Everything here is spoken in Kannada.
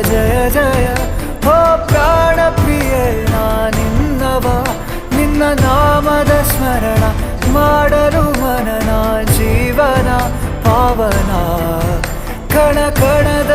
ಜಯ ಜಯ ಹೋ ಪ್ರಾಣ ಪ್ರಿಯೆ ನಿನ್ನವ ನಿನ್ನ ನಾಮದ ಸ್ಮರಣ ಮಾಡಲು ಮನನ ಜೀವನ ಪಾವನ ಕಣ ಕಣದ